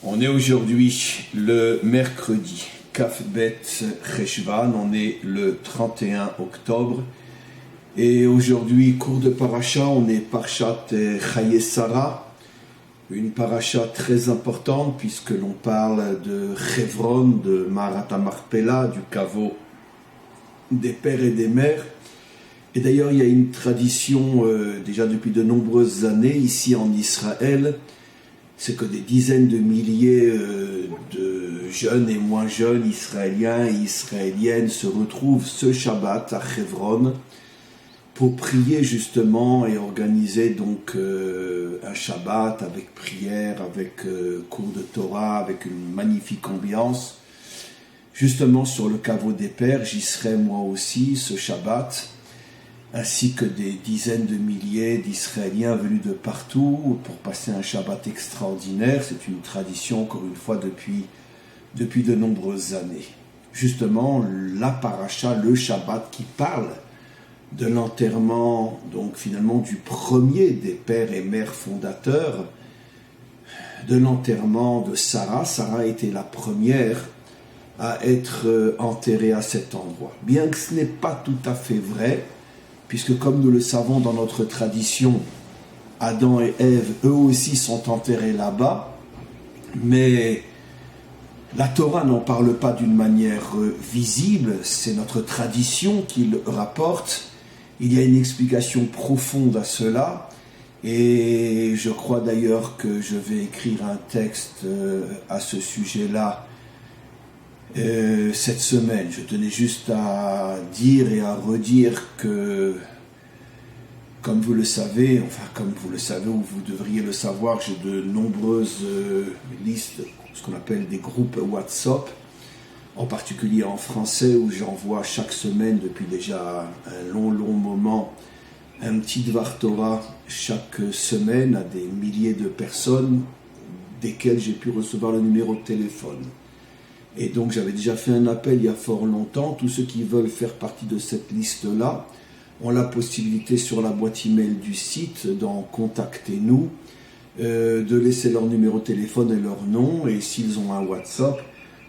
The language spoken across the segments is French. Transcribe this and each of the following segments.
On est aujourd'hui le mercredi, Kaf Bet Cheshvan, on est le 31 octobre. Et aujourd'hui, cours de paracha, on est Parshat Chaye Sarah, une paracha très importante puisque l'on parle de Hebron, de Marat HaMachpelah, du caveau des pères et des mères. Et d'ailleurs, il y a une tradition déjà depuis de nombreuses années ici en Israël, c'est que des dizaines de milliers de jeunes et moins jeunes Israéliens et Israéliennes se retrouvent ce Shabbat à Hebron pour prier justement et organiser donc un Shabbat avec prière, avec cours de Torah, avec une magnifique ambiance. Justement sur le caveau des pères, j'y serai moi aussi ce Shabbat, ainsi que des dizaines de milliers d'Israéliens venus de partout pour passer un Shabbat extraordinaire. C'est une tradition, encore une fois, depuis de nombreuses années. Justement, la paracha, le Shabbat qui parle de l'enterrement, donc finalement du premier des pères et mères fondateurs, de l'enterrement de Sarah. Sarah était la première à être enterrée à cet endroit. Bien que ce n'est pas tout à fait vrai, puisque comme nous le savons dans notre tradition, Adam et Ève, eux aussi, sont enterrés là-bas, mais la Torah n'en parle pas d'une manière visible, c'est notre tradition qui le rapporte. Il y a une explication profonde à cela, et je crois d'ailleurs que je vais écrire un texte à ce sujet-là cette semaine. Je tenais juste à dire et à redire que, comme vous le savez, ou vous devriez le savoir, j'ai de nombreuses listes, ce qu'on appelle des groupes WhatsApp, en particulier en français, où j'envoie chaque semaine, depuis déjà un long moment, un petit Dvar Torah chaque semaine à des milliers de personnes, desquelles j'ai pu recevoir le numéro de téléphone. Et donc j'avais déjà fait un appel il y a fort longtemps. Tous ceux qui veulent faire partie de cette liste-là ont la possibilité sur la boîte email du site d'en contacter nous, de laisser leur numéro de téléphone et leur nom. Et s'ils ont un WhatsApp,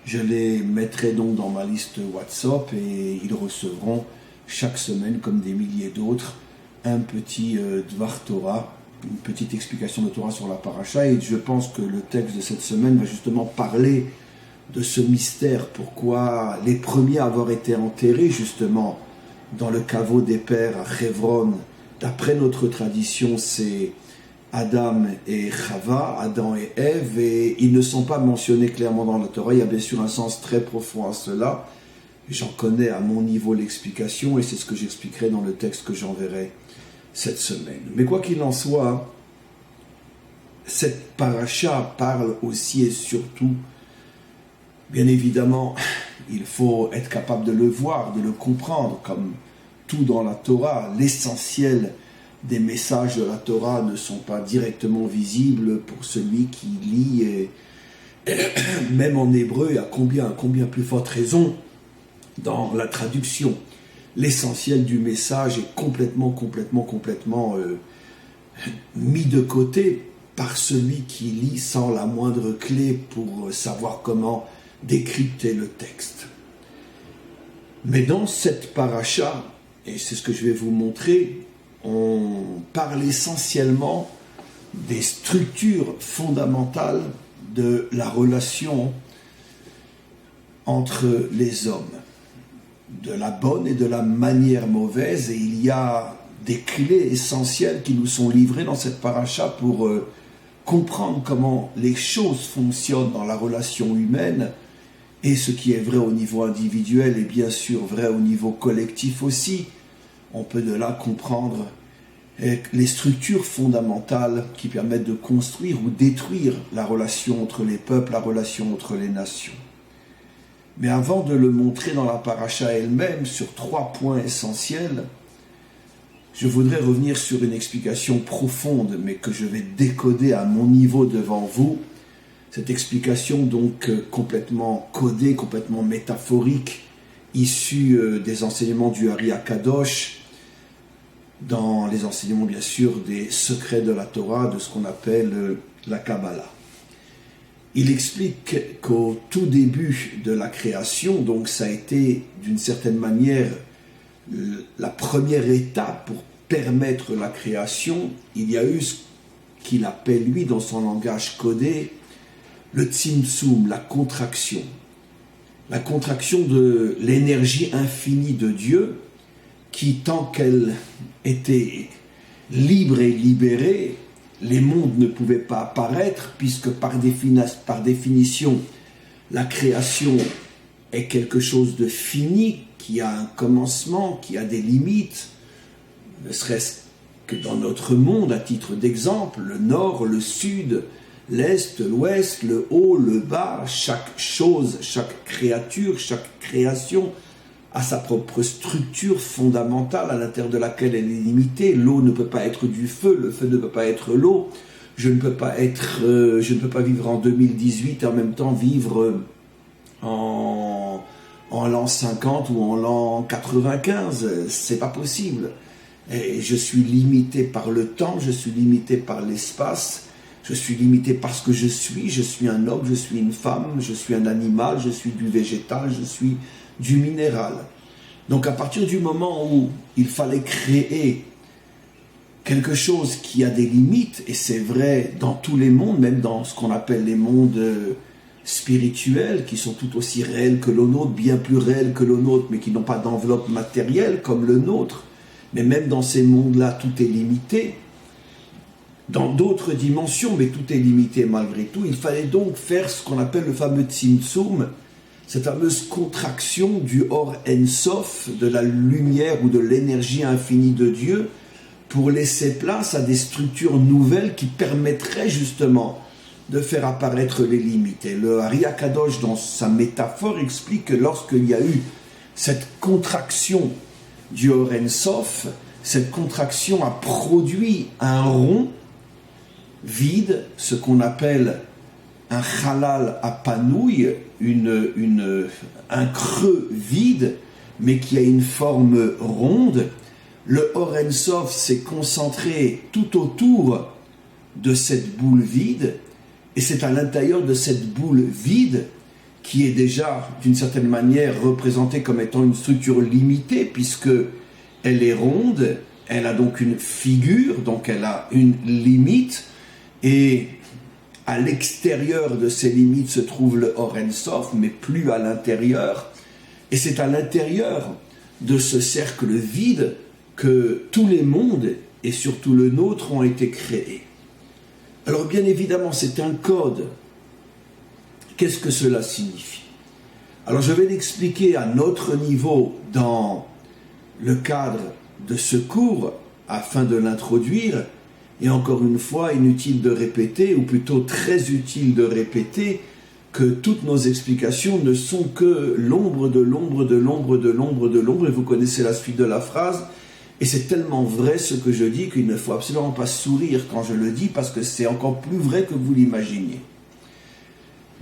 je les mettrai donc dans ma liste WhatsApp et ils recevront chaque semaine, comme des milliers d'autres, un petit Dvar Torah, une petite explication de Torah sur la paracha. Et je pense que le texte de cette semaine va justement parler de ce mystère, pourquoi les premiers à avoir été enterrés justement dans le caveau des pères à Hebron, d'après notre tradition, c'est Adam et Chava, Adam et Ève, et ils ne sont pas mentionnés clairement dans la Torah. Il y a bien sûr un sens très profond à cela. J'en connais à mon niveau l'explication, et c'est ce que j'expliquerai dans le texte que j'enverrai cette semaine. Mais quoi qu'il en soit, cette paracha parle aussi et surtout, bien évidemment, il faut être capable de le voir, de le comprendre, comme tout dans la Torah. L'essentiel des messages de la Torah ne sont pas directement visibles pour celui qui lit, et même en hébreu, à combien plus forte raison dans la traduction. L'essentiel du message est complètement mis de côté par celui qui lit sans la moindre clé pour savoir comment décrypter le texte. Mais dans cette paracha, et c'est ce que je vais vous montrer, on parle essentiellement des structures fondamentales de la relation entre les hommes, de la bonne et de la manière mauvaise, et il y a des clés essentielles qui nous sont livrées dans cette paracha pour comprendre comment les choses fonctionnent dans la relation humaine, et ce qui est vrai au niveau individuel est bien sûr vrai au niveau collectif aussi. On peut de là comprendre les structures fondamentales qui permettent de construire ou détruire la relation entre les peuples, la relation entre les nations. Mais avant de le montrer dans la paracha elle-même, sur 3 points essentiels, je voudrais revenir sur une explication profonde, mais que je vais décoder à mon niveau devant vous. Cette explication donc complètement codée, complètement métaphorique, issue des enseignements du Ari HaKadosh, dans les enseignements bien sûr des secrets de la Torah, de ce qu'on appelle la Kabbalah. il explique qu'au tout début de la création, donc ça a été d'une certaine manière la première étape pour permettre la création, il y a eu ce qu'il appelle lui dans son langage codé le Tzimtzum, la contraction de l'énergie infinie de Dieu qui, tant qu'elle était libre et libérée, les mondes ne pouvaient pas apparaître puisque par définition, la création est quelque chose de fini, qui a un commencement, qui a des limites, ne serait-ce que dans notre monde, à titre d'exemple, le nord, le sud, l'est, l'ouest, le haut, le bas, chaque chose, chaque créature, chaque création a sa propre structure fondamentale à l'intérieur de laquelle elle est limitée. L'eau ne peut pas être du feu, le feu ne peut pas être l'eau. Je ne peux pas vivre en 2018 et en même temps vivre en l'an 50 ou en l'an 95. C'est pas possible. Et je suis limité par le temps, je suis limité par l'espace, je suis limité par ce que je suis un homme, je suis une femme, je suis un animal, je suis du végétal, je suis du minéral. Donc à partir du moment où il fallait créer quelque chose qui a des limites, et c'est vrai dans tous les mondes, même dans ce qu'on appelle les mondes spirituels, qui sont tout aussi réels que le nôtre, bien plus réels que le nôtre, mais qui n'ont pas d'enveloppe matérielle comme le nôtre, mais même dans ces mondes-là, tout est limité. Dans d'autres dimensions, mais tout est limité malgré tout. Il fallait donc faire ce qu'on appelle le fameux Tzimtzum, cette fameuse contraction du Or En Sof, de la lumière ou de l'énergie infinie de Dieu, pour laisser place à des structures nouvelles qui permettraient justement de faire apparaître les limites. Et le Ari Akadosh, dans sa métaphore, explique que lorsqu'il y a eu cette contraction du Or En Sof, cette contraction a produit un rond vide, ce qu'on appelle un halal à panouille, un creux vide, mais qui a une forme ronde. Le Or En Sof s'est concentré tout autour de cette boule vide, et c'est à l'intérieur de cette boule vide qui est déjà, d'une certaine manière, représentée comme étant une structure limitée, puisque elle est ronde, elle a donc une figure, donc elle a une limite, et à l'extérieur de ces limites se trouve le Or En Sof, mais plus à l'intérieur. Et c'est à l'intérieur de ce cercle vide que tous les mondes, et surtout le nôtre, ont été créés. Alors bien évidemment, c'est un code. Qu'est-ce que cela signifie? Alors je vais l'expliquer à notre niveau dans le cadre de ce cours, afin de l'introduire. Et encore une fois, inutile de répéter, ou plutôt très utile de répéter, que toutes nos explications ne sont que l'ombre de l'ombre de l'ombre de l'ombre de l'ombre, et vous connaissez la suite de la phrase, et c'est tellement vrai ce que je dis qu'il ne faut absolument pas sourire quand je le dis, parce que c'est encore plus vrai que vous l'imaginez.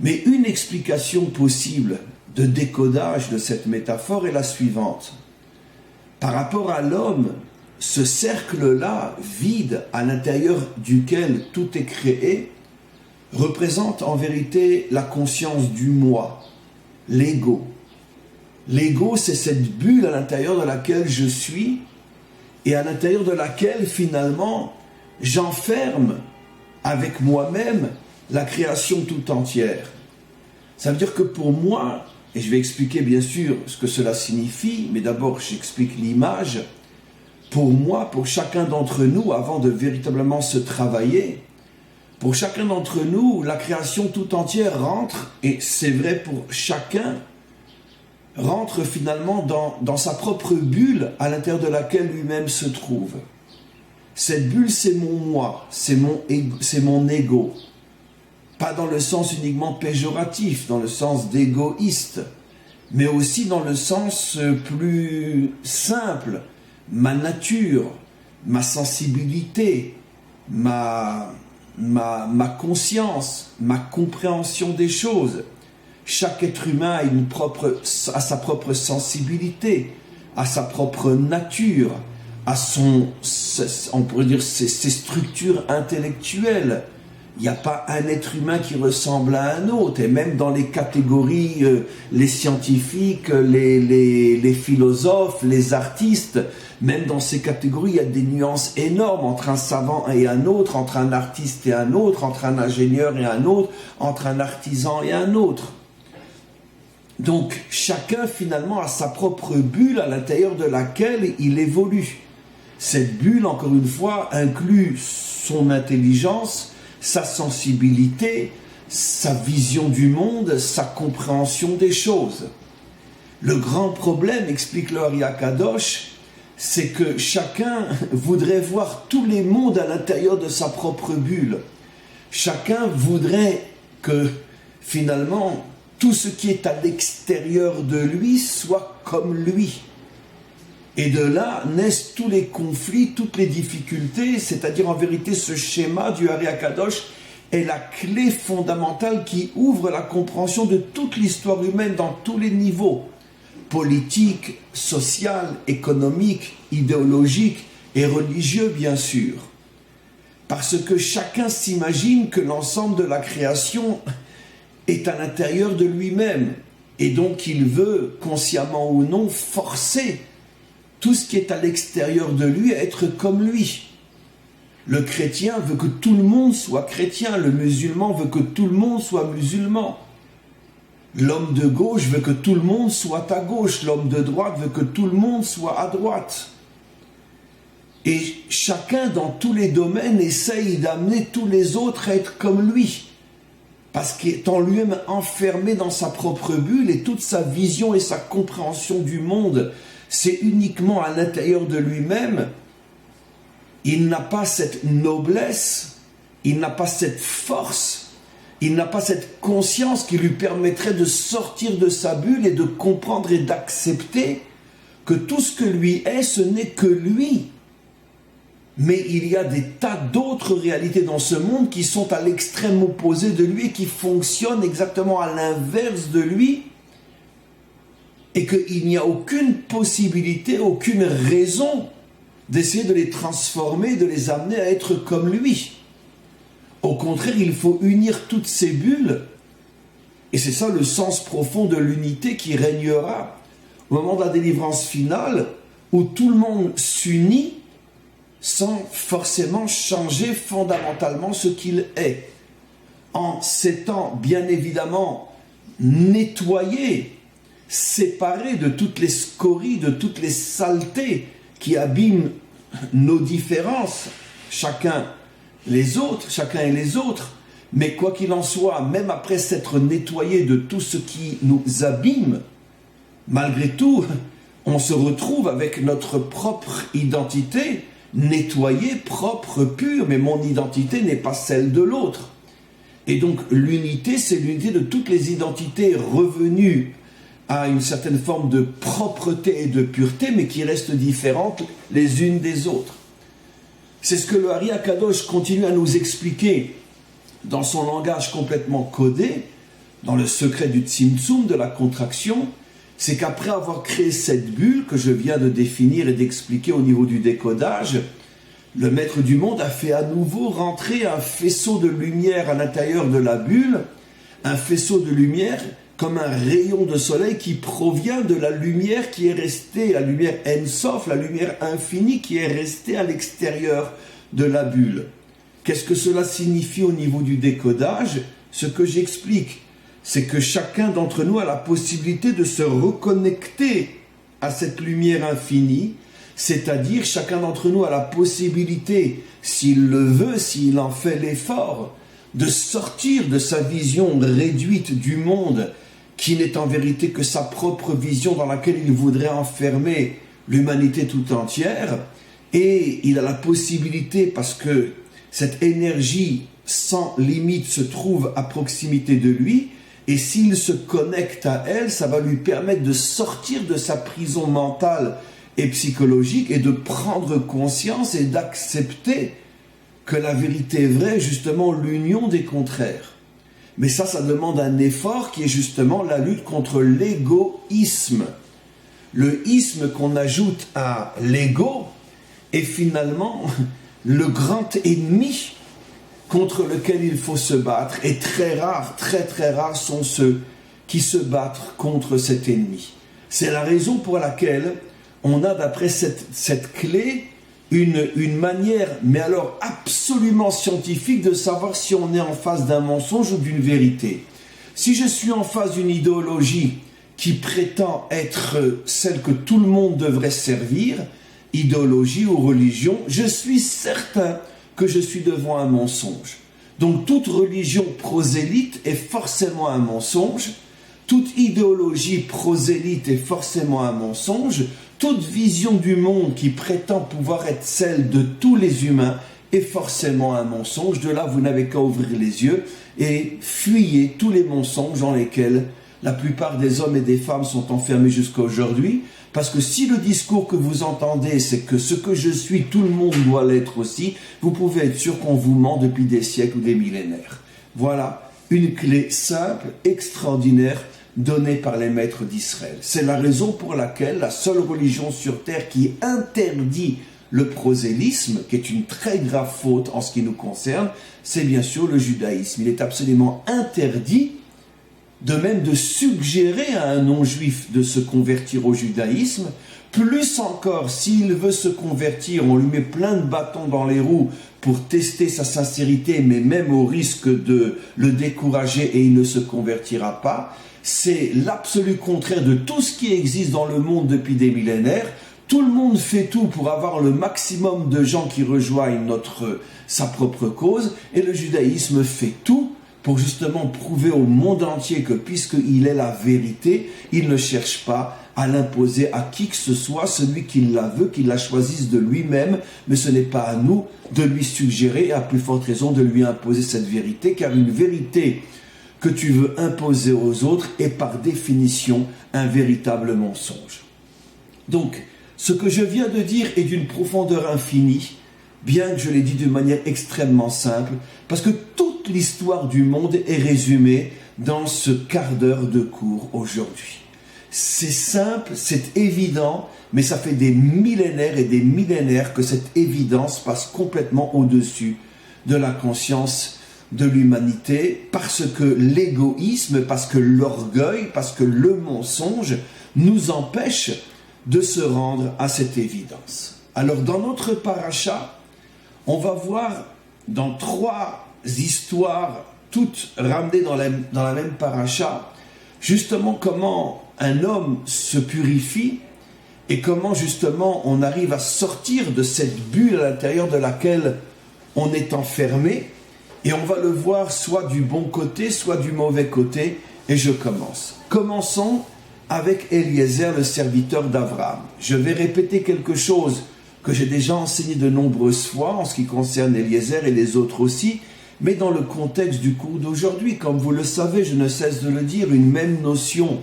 Mais une explication possible de décodage de cette métaphore est la suivante. Par rapport à l'homme, ce cercle-là, vide, à l'intérieur duquel tout est créé, représente en vérité la conscience du moi, l'ego. L'ego, c'est cette bulle à l'intérieur de laquelle je suis et à l'intérieur de laquelle, finalement, j'enferme avec moi-même la création tout entière. Ça veut dire que pour moi, et je vais expliquer bien sûr ce que cela signifie, mais d'abord j'explique l'image. Pour moi, pour chacun d'entre nous, avant de véritablement se travailler, pour chacun d'entre nous, la création tout entière rentre, et c'est vrai pour chacun, rentre finalement dans sa propre bulle à l'intérieur de laquelle lui-même se trouve. Cette bulle, c'est mon moi, c'est mon ego. Pas dans le sens uniquement péjoratif, dans le sens d'égoïste, mais aussi dans le sens plus simple, ma nature, ma sensibilité, ma conscience, ma compréhension des choses. Chaque être humain a sa propre sensibilité, a sa propre nature, a on pourrait dire ses structures intellectuelles, Il n'y a pas un être humain qui ressemble à un autre. Et même dans les catégories, les scientifiques, les philosophes, les artistes, même dans ces catégories, il y a des nuances énormes entre un savant et un autre, entre un artiste et un autre, entre un ingénieur et un autre, entre un artisan et un autre. Donc, chacun finalement a sa propre bulle à l'intérieur de laquelle il évolue. Cette bulle, encore une fois, inclut son intelligence, sa sensibilité, sa vision du monde, sa compréhension des choses. Le grand problème, explique le Ari Akadosh, c'est que chacun voudrait voir tous les mondes à l'intérieur de sa propre bulle. Chacun voudrait que, finalement, tout ce qui est à l'extérieur de lui soit comme lui. Et de là naissent tous les conflits, toutes les difficultés, c'est-à-dire en vérité ce schéma du Ari Akadosh est la clé fondamentale qui ouvre la compréhension de toute l'histoire humaine dans tous les niveaux, politique, social, économique, idéologique et religieux bien sûr. Parce que chacun s'imagine que l'ensemble de la création est à l'intérieur de lui-même et donc il veut, consciemment ou non, forcer tout ce qui est à l'extérieur de lui à être comme lui. Le chrétien veut que tout le monde soit chrétien, le musulman veut que tout le monde soit musulman. L'homme de gauche veut que tout le monde soit à gauche, l'homme de droite veut que tout le monde soit à droite. Et chacun dans tous les domaines essaye d'amener tous les autres à être comme lui. Parce qu'étant lui-même enfermé dans sa propre bulle et toute sa vision et sa compréhension du monde, c'est uniquement à l'intérieur de lui-même, il n'a pas cette noblesse, il n'a pas cette force, il n'a pas cette conscience qui lui permettrait de sortir de sa bulle et de comprendre et d'accepter que tout ce que lui est, ce n'est que lui. Mais il y a des tas d'autres réalités dans ce monde qui sont à l'extrême opposé de lui et qui fonctionnent exactement à l'inverse de lui, et qu'il n'y a aucune possibilité, aucune raison d'essayer de les transformer, de les amener à être comme lui. Au contraire, il faut unir toutes ces bulles, et c'est ça le sens profond de l'unité qui régnera au moment de la délivrance finale, où tout le monde s'unit sans forcément changer fondamentalement ce qu'il est, en s'étant bien évidemment nettoyé, séparés de toutes les scories, de toutes les saletés qui abîment nos différences, chacun et les autres. Mais quoi qu'il en soit, même après s'être nettoyé de tout ce qui nous abîme, malgré tout, on se retrouve avec notre propre identité, nettoyée, propre, pure, mais mon identité n'est pas celle de l'autre. Et donc l'unité, c'est l'unité de toutes les identités revenues à une certaine forme de propreté et de pureté, mais qui restent différentes les unes des autres. C'est ce que le Ari Akadosh continue à nous expliquer dans son langage complètement codé, dans le secret du Tzimtzum, de la contraction, c'est qu'après avoir créé cette bulle que je viens de définir et d'expliquer au niveau du décodage, le maître du monde a fait à nouveau rentrer un faisceau de lumière à l'intérieur de la bulle, un faisceau de lumière comme un rayon de soleil qui provient de la lumière qui est restée, la lumière En-Sof, la lumière infinie qui est restée à l'extérieur de la bulle. Qu'est-ce que cela signifie au niveau du décodage? Ce que j'explique, c'est que chacun d'entre nous a la possibilité de se reconnecter à cette lumière infinie, c'est-à-dire chacun d'entre nous a la possibilité, s'il le veut, s'il en fait l'effort, de sortir de sa vision réduite du monde, qui n'est en vérité que sa propre vision dans laquelle il voudrait enfermer l'humanité tout entière, et il a la possibilité, parce que cette énergie sans limite se trouve à proximité de lui, et s'il se connecte à elle, ça va lui permettre de sortir de sa prison mentale et psychologique et de prendre conscience et d'accepter que la vérité est vraie, justement l'union des contraires. Mais ça demande un effort qui est justement la lutte contre l'égoïsme. Le isme qu'on ajoute à l'ego est finalement le grand ennemi contre lequel il faut se battre, et très rares, très très rares sont ceux qui se battent contre cet ennemi. C'est la raison pour laquelle on a d'après cette clé une manière, mais alors absolument scientifique, de savoir si on est en face d'un mensonge ou d'une vérité. Si je suis en face d'une idéologie qui prétend être celle que tout le monde devrait servir, idéologie ou religion, je suis certain que je suis devant un mensonge. Donc toute religion prosélyte est forcément un mensonge, toute idéologie prosélyte est forcément un mensonge, toute vision du monde qui prétend pouvoir être celle de tous les humains est forcément un mensonge. De là, vous n'avez qu'à ouvrir les yeux et fuyez tous les mensonges dans lesquels la plupart des hommes et des femmes sont enfermés jusqu'à aujourd'hui. Parce que si le discours que vous entendez, c'est que ce que je suis, tout le monde doit l'être aussi, vous pouvez être sûr qu'on vous ment depuis des siècles ou des millénaires. Voilà une clé simple, extraordinaire, donnée par les maîtres d'Israël. C'est la raison pour laquelle la seule religion sur terre qui interdit le prosélytisme, qui est une très grave faute en ce qui nous concerne, c'est bien sûr le judaïsme. Il est absolument interdit de même de suggérer à un non-juif de se convertir au judaïsme. Plus encore, s'il veut se convertir, on lui met plein de bâtons dans les roues pour tester sa sincérité, mais même au risque de le décourager et il ne se convertira pas. C'est l'absolu contraire de tout ce qui existe dans le monde depuis des millénaires. Tout le monde fait tout pour avoir le maximum de gens qui rejoignent sa propre cause, et le judaïsme fait tout pour justement prouver au monde entier que puisqu'il est la vérité, il ne cherche pas à l'imposer à qui que ce soit, celui qui la veut, qu'il la choisisse de lui-même, mais ce n'est pas à nous de lui suggérer, et à plus forte raison de lui imposer cette vérité, car une vérité que tu veux imposer aux autres est par définition un véritable mensonge. Donc, ce que je viens de dire est d'une profondeur infinie, bien que je l'ai dit d'une manière extrêmement simple, parce que toute l'histoire du monde est résumée dans ce quart d'heure de cours aujourd'hui. C'est simple, c'est évident, mais ça fait des millénaires et des millénaires que cette évidence passe complètement au-dessus de la conscience de l'humanité, parce que l'égoïsme, parce que l'orgueil, parce que le mensonge nous empêche de se rendre à cette évidence. Alors dans notre paracha, on va voir dans 3 histoires, toutes ramenées dans la même paracha, justement comment un homme se purifie et comment justement on arrive à sortir de cette bulle à l'intérieur de laquelle on est enfermé. Et on va le voir soit du bon côté, soit du mauvais côté. Et je commence. Commençons avec Eliezer, le serviteur d'Abraham. Je vais répéter quelque chose que j'ai déjà enseigné de nombreuses fois en ce qui concerne Eliezer et les autres aussi, mais dans le contexte du cours d'aujourd'hui. Comme vous le savez, je ne cesse de le dire, une même notion,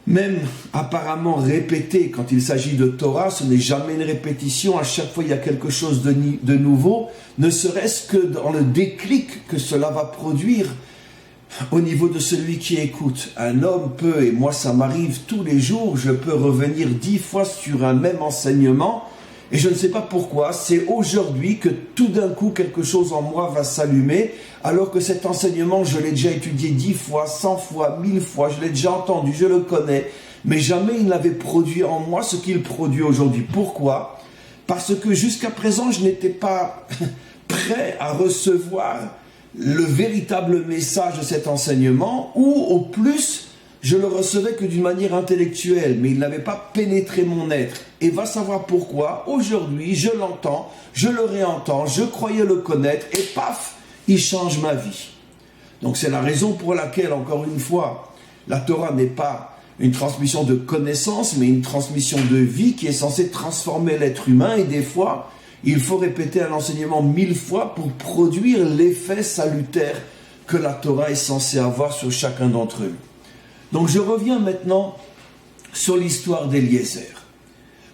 même apparemment répétée quand il s'agit de Torah, ce n'est jamais une répétition, à chaque fois il y a quelque chose de nouveau, ne serait-ce que dans le déclic que cela va produire au niveau de celui qui écoute. Un homme peut, et moi ça m'arrive tous les jours, je peux revenir 10 fois sur un même enseignement, et je ne sais pas pourquoi, c'est aujourd'hui que tout d'un coup quelque chose en moi va s'allumer, alors que cet enseignement, je l'ai déjà étudié 10 fois, 100 fois, 1000 fois, je l'ai déjà entendu, je le connais, mais jamais il n'avait produit en moi ce qu'il produit aujourd'hui. Pourquoi ? Parce que jusqu'à présent, je n'étais pas prêt à recevoir le véritable message de cet enseignement, ou au plus, je le recevais que d'une manière intellectuelle, mais il n'avait pas pénétré mon être. Et va savoir pourquoi, aujourd'hui, je l'entends, je le réentends, je croyais le connaître, et paf, il change ma vie. Donc c'est la raison pour laquelle, encore une fois, la Torah n'est pas une transmission de connaissances, mais une transmission de vie qui est censée transformer l'être humain, et des fois, il faut répéter un enseignement 1000 fois pour produire l'effet salutaire que la Torah est censée avoir sur chacun d'entre nous. Donc je reviens maintenant sur l'histoire d'Eliezer.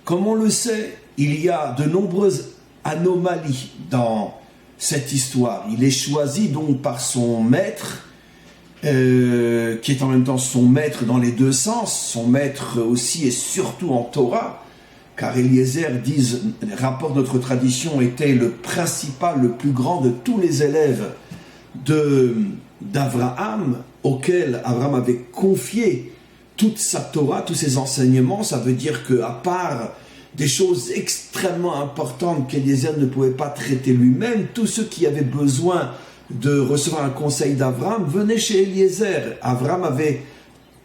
Comme on le sait, il y a de nombreuses anomalies dans cette histoire. Il est choisi donc par son maître, qui est en même temps son maître dans les deux sens, son maître aussi et surtout en Torah, car Eliezer, rapporte notre tradition, était le principal, le plus grand de tous les élèves d'Abraham, auquel Abraham avait confié toute sa Torah, tous ses enseignements. Ça veut dire qu'à part des choses extrêmement importantes qu'Eliezer ne pouvait pas traiter lui-même, tous ceux qui avaient besoin de recevoir un conseil d'Abraham venaient chez Eliezer. Abraham avait,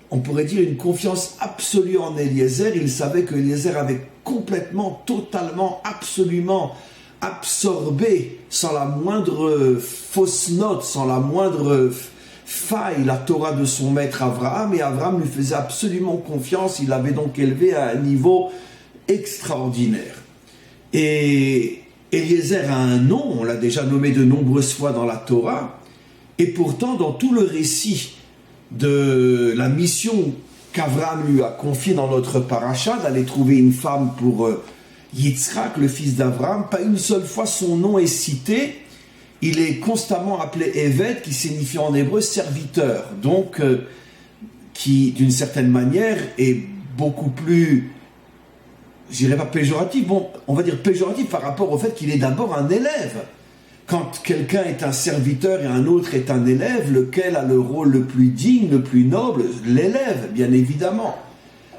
on pourrait dire, une confiance absolue en Eliezer. Il savait que Eliezer avait complètement, totalement, absolument absorbé, sans la moindre fausse note, sans la moindre faille, la Torah de son maître Abraham, et Abraham lui faisait absolument confiance. Il l'avait donc élevé à un niveau extraordinaire. Et Eliezer a un nom, on l'a déjà nommé de nombreuses fois dans la Torah, et pourtant dans tout le récit de la mission qu'Abraham lui a confiée dans notre paracha, d'aller trouver une femme pour Yitzhak, le fils d'Abraham, pas une seule fois son nom est cité. Il est constamment appelé Eved, qui signifie en hébreu serviteur, donc qui d'une certaine manière est beaucoup plus, je dirais pas péjoratif, bon, on va dire péjoratif par rapport au fait qu'il est d'abord un élève. Quand quelqu'un est un serviteur et un autre est un élève, lequel a le rôle le plus digne, le plus noble? L'élève, bien évidemment.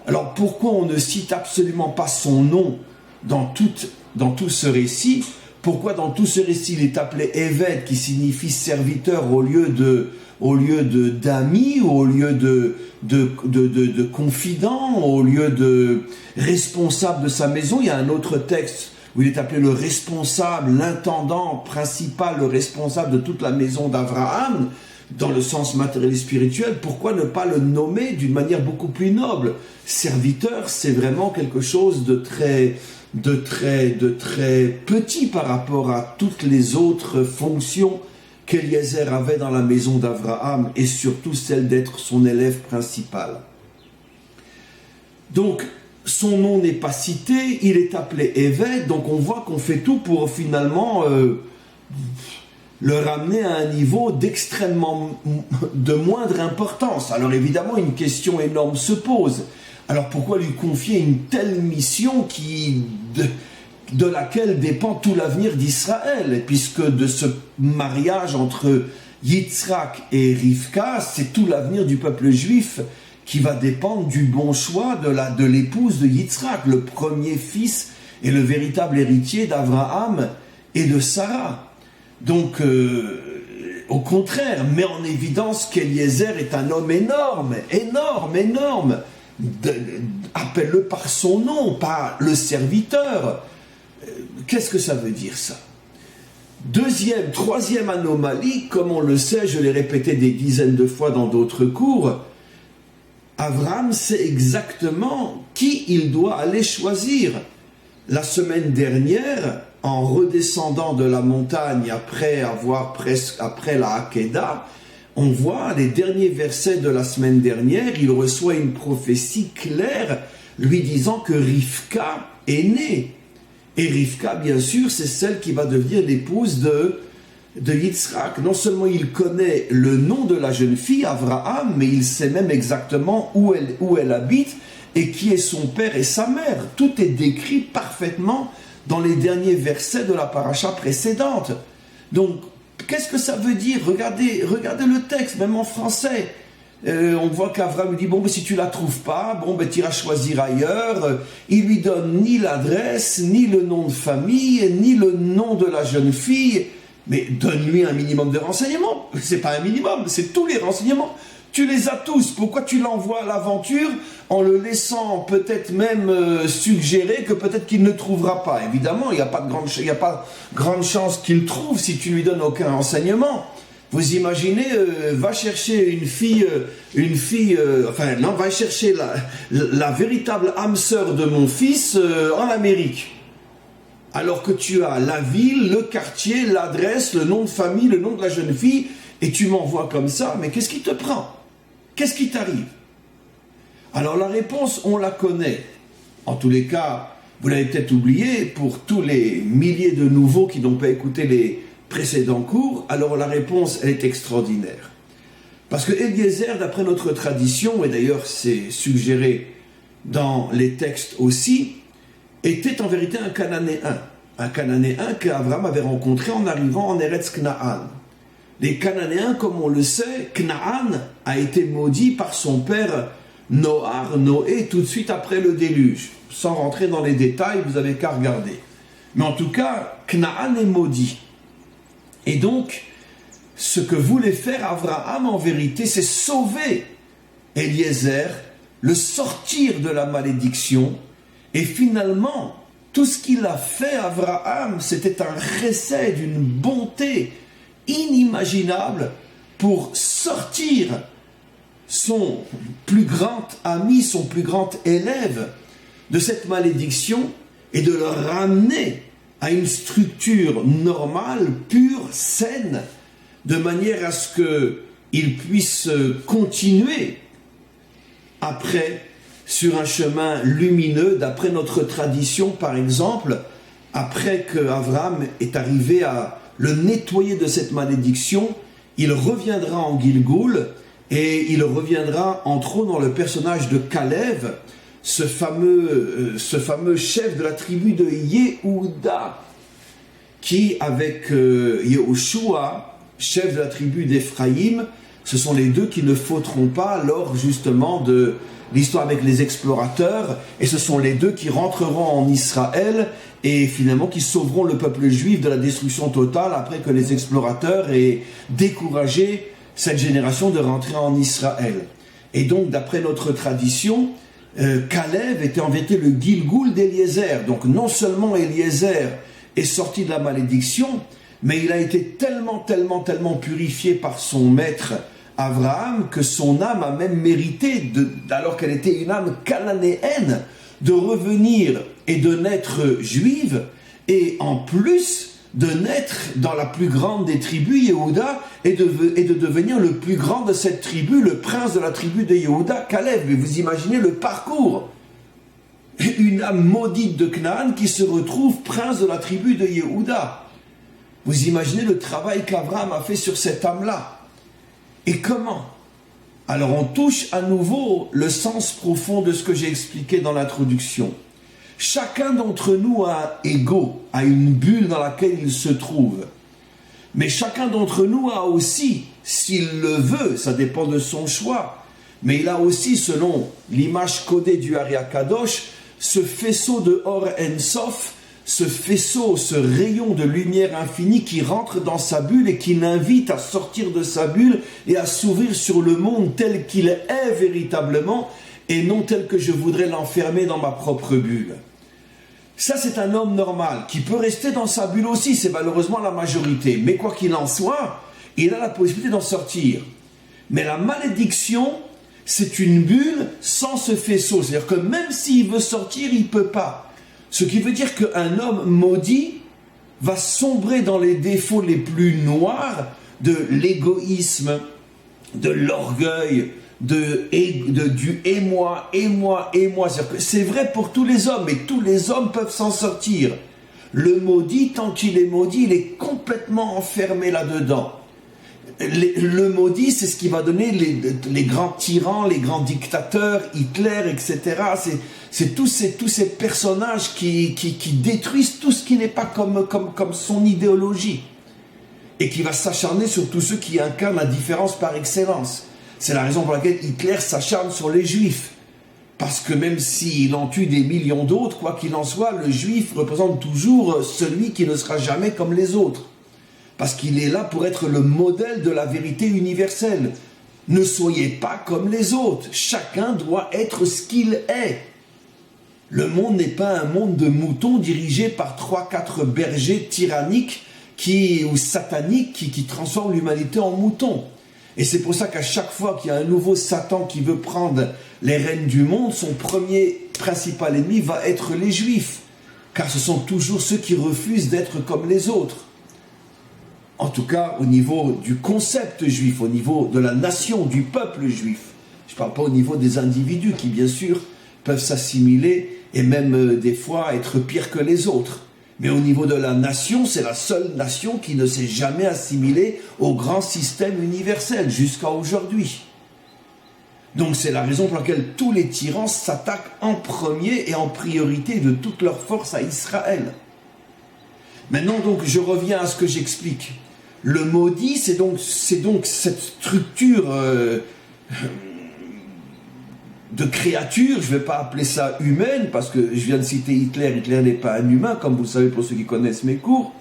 Alors pourquoi on ne cite absolument pas son nom dans tout ce récit? Pourquoi dans tout ce récit il est appelé Eved, qui signifie serviteur, au lieu d'ami, au lieu de confident, au lieu de responsable de sa maison? Il y a un autre texte où il est appelé le responsable, l'intendant principal, le responsable de toute la maison d'Abraham, dans le sens matériel et spirituel. Pourquoi ne pas le nommer d'une manière beaucoup plus noble? Serviteur, c'est vraiment quelque chose de très petit par rapport à toutes les autres fonctions qu'Eliezer avait dans la maison d'Abraham, et surtout celle d'être son élève principal. Donc, son nom n'est pas cité, il est appelé Eved, donc on voit qu'on fait tout pour finalement le ramener à un niveau de moindre importance. Alors évidemment, une question énorme se pose. Alors pourquoi lui confier une telle mission de laquelle dépend tout l'avenir d'Israël, puisque de ce mariage entre Yitzhak et Rivka, c'est tout l'avenir du peuple juif qui va dépendre du bon choix de l'épouse de Yitzhak, le premier fils et le véritable héritier d'Abraham et de Sarah. Donc, au contraire, met en évidence qu'Eliezer est un homme énorme, appelle-le par son nom, pas le serviteur. Qu'est-ce que ça veut dire, ça? Troisième anomalie, comme on le sait, je l'ai répété des dizaines de fois dans d'autres cours, Abraham sait exactement qui il doit aller choisir. La semaine dernière, en redescendant de la montagne après la Hakeda, on voit les derniers versets de la semaine dernière, il reçoit une prophétie claire lui disant que Rivka est née. Et Rivka, bien sûr, c'est celle qui va devenir l'épouse de Yitzhak. Non seulement il connaît le nom de la jeune fille, Abraham, mais il sait même exactement où elle habite et qui est son père et sa mère. Tout est décrit parfaitement dans les derniers versets de la paracha précédente. Donc, qu'est-ce que ça veut dire? Regardez le texte, même en français. On voit qu'Abraham lui dit, bon, ben, si tu la trouves pas, bon, ben, tu iras choisir ailleurs. Il lui donne ni l'adresse, ni le nom de famille, ni le nom de la jeune fille. Mais donne-lui un minimum de renseignements. C'est pas un minimum, c'est tous les renseignements. Tu les as tous. Pourquoi tu l'envoies à l'aventure en le laissant peut-être même suggérer que peut-être qu'il ne trouvera pas? Évidemment, il n'y a pas grande chance qu'il trouve si tu lui donnes aucun renseignement. Vous imaginez, va chercher va chercher la véritable âme sœur de mon fils en Amérique. Alors que tu as la ville, le quartier, l'adresse, le nom de famille, le nom de la jeune fille, et tu m'envoies comme ça, mais qu'est-ce qui te prend? Qu'est-ce qui t'arrive? Alors la réponse, on la connaît. En tous les cas, vous l'avez peut-être oublié, pour tous les milliers de nouveaux qui n'ont pas écouté les précédents cours, alors la réponse, elle est extraordinaire. Parce que Eliezer, d'après notre tradition, et d'ailleurs c'est suggéré dans les textes aussi, était en vérité un Cananéen qu'Abraham avait rencontré en arrivant en Eretz Knaan. Les Cananéens, comme on le sait, Knaan a été maudit par son père Noé, tout de suite après le déluge. Sans rentrer dans les détails, vous n'avez qu'à regarder. Mais en tout cas, Knaan est maudit. Et donc, ce que voulait faire Abraham en vérité, c'est sauver Eliezer, le sortir de la malédiction. Et finalement, tout ce qu'il a fait, Abraham, c'était un chesed, une bonté inimaginable pour sortir son plus grand ami, son plus grand élève de cette malédiction et de le ramener à une structure normale, pure, saine, de manière à ce qu'il puisse continuer après sur un chemin lumineux, d'après notre tradition par exemple, après qu'Abraham est arrivé à le nettoyer de cette malédiction, il reviendra en Gilgoul et il reviendra entre autres dans le personnage de Kalev, ce fameux chef de la tribu de Yehuda, qui avec Yehoshua, chef de la tribu d'Éphraïm, ce sont les deux qui ne fauteront pas lors justement de l'histoire avec les explorateurs, et ce sont les deux qui rentreront en Israël et finalement qui sauveront le peuple juif de la destruction totale après que les explorateurs aient découragé cette génération de rentrer en Israël. Et donc d'après notre tradition, Kalev était en vérité le Gilgoul d'Eliezer. Donc non seulement Eliezer est sorti de la malédiction, mais il a été tellement purifié par son maître Abraham que son âme a même mérité, alors qu'elle était une âme cananéenne, de revenir et de naître juive, et en plus de naître dans la plus grande des tribus, Yehuda, et de devenir le plus grand de cette tribu, le prince de la tribu de Yehuda, Kalev. Mais vous imaginez le parcours. Une âme maudite de Canaan qui se retrouve prince de la tribu de Yehuda. Vous imaginez le travail qu'Abraham a fait sur cette âme-là. Et comment? Alors on touche à nouveau le sens profond de ce que j'ai expliqué dans l'introduction. Chacun d'entre nous a un ego, a une bulle dans laquelle il se trouve. Mais chacun d'entre nous a aussi, s'il le veut, ça dépend de son choix, mais il a aussi, selon l'image codée du Ari Kadosh, ce faisceau de Or En Sof, ce faisceau, ce rayon de lumière infinie qui rentre dans sa bulle et qui l'invite à sortir de sa bulle et à s'ouvrir sur le monde tel qu'il est véritablement et non tel que je voudrais l'enfermer dans ma propre bulle. Ça, c'est un homme normal qui peut rester dans sa bulle aussi, c'est malheureusement la majorité. Mais quoi qu'il en soit, il a la possibilité d'en sortir. Mais la malédiction, c'est une bulle sans ce faisceau. C'est-à-dire que même s'il veut sortir, il ne peut pas. Ce qui veut dire qu'un homme maudit va sombrer dans les défauts les plus noirs de l'égoïsme, de l'orgueil, du et-moi. C'est vrai pour tous les hommes, mais tous les hommes peuvent s'en sortir. Le maudit, tant qu'il est maudit, il est complètement enfermé là-dedans. Le maudit, c'est ce qui va donner les grands tyrans, les grands dictateurs, Hitler, etc. C'est tous ces personnages qui détruisent tout ce qui n'est pas comme son idéologie et qui va s'acharner sur tous ceux qui incarnent la différence par excellence. C'est la raison pour laquelle Hitler s'acharne sur les juifs. Parce que même s'il en tue des millions d'autres, quoi qu'il en soit, le juif représente toujours celui qui ne sera jamais comme les autres. Parce qu'il est là pour être le modèle de la vérité universelle. Ne soyez pas comme les autres. Chacun doit être ce qu'il est. Le monde n'est pas un monde de moutons dirigé par 3-4 bergers tyranniques ou sataniques qui transforment l'humanité en moutons. Et c'est pour ça qu'à chaque fois qu'il y a un nouveau Satan qui veut prendre les rênes du monde, son premier principal ennemi va être les Juifs. Car ce sont toujours ceux qui refusent d'être comme les autres. En tout cas, au niveau du concept juif, au niveau de la nation, du peuple juif. Je ne parle pas au niveau des individus qui, bien sûr, peuvent s'assimiler et même des fois être pires que les autres. Mais au niveau de la nation, c'est la seule nation qui ne s'est jamais assimilée au grand système universel jusqu'à aujourd'hui. Donc c'est la raison pour laquelle tous les tyrans s'attaquent en premier et en priorité de toute leur force à Israël. Maintenant donc je reviens à ce que j'explique. Le maudit, c'est donc cette structure de créature, je ne vais pas appeler ça humaine, parce que je viens de citer Hitler, Hitler n'est pas un humain, comme vous le savez pour ceux qui connaissent mes cours.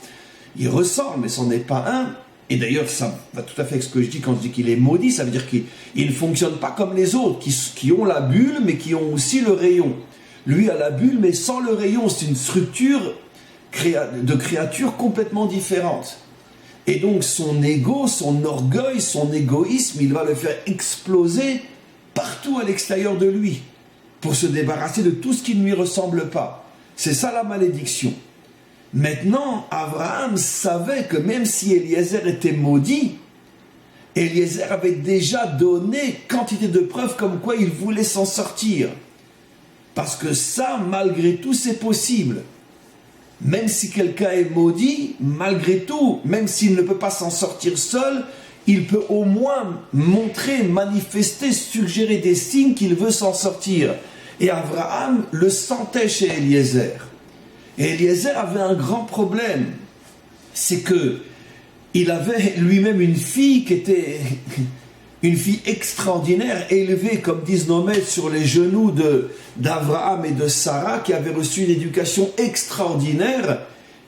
Il ressemble, mais ce n'en est pas un. Et d'ailleurs, ça va tout à fait avec ce que je dis quand je dis qu'il est maudit, ça veut dire qu'il ne fonctionne pas comme les autres, qui ont la bulle, mais qui ont aussi le rayon. Lui a la bulle, mais sans le rayon, c'est une structure de créature complètement différente. Et donc son ego, son orgueil, son égoïsme, il va le faire exploser partout à l'extérieur de lui, pour se débarrasser de tout ce qui ne lui ressemble pas. C'est ça la malédiction. Maintenant, Abraham savait que même si Eliezer était maudit, Eliezer avait déjà donné quantité de preuves comme quoi il voulait s'en sortir. Parce que ça, malgré tout, c'est possible. Même si quelqu'un est maudit, malgré tout, même s'il ne peut pas s'en sortir seul, il peut au moins montrer, manifester, suggérer des signes qu'il veut s'en sortir. Et Abraham le sentait chez Eliezer. Et Eliezer avait un grand problème. C'est que il avait lui-même une fille qui était une fille extraordinaire, élevée, comme disent nos maîtres, sur les genoux d'Abraham et de Sarah, qui avait reçu une éducation extraordinaire.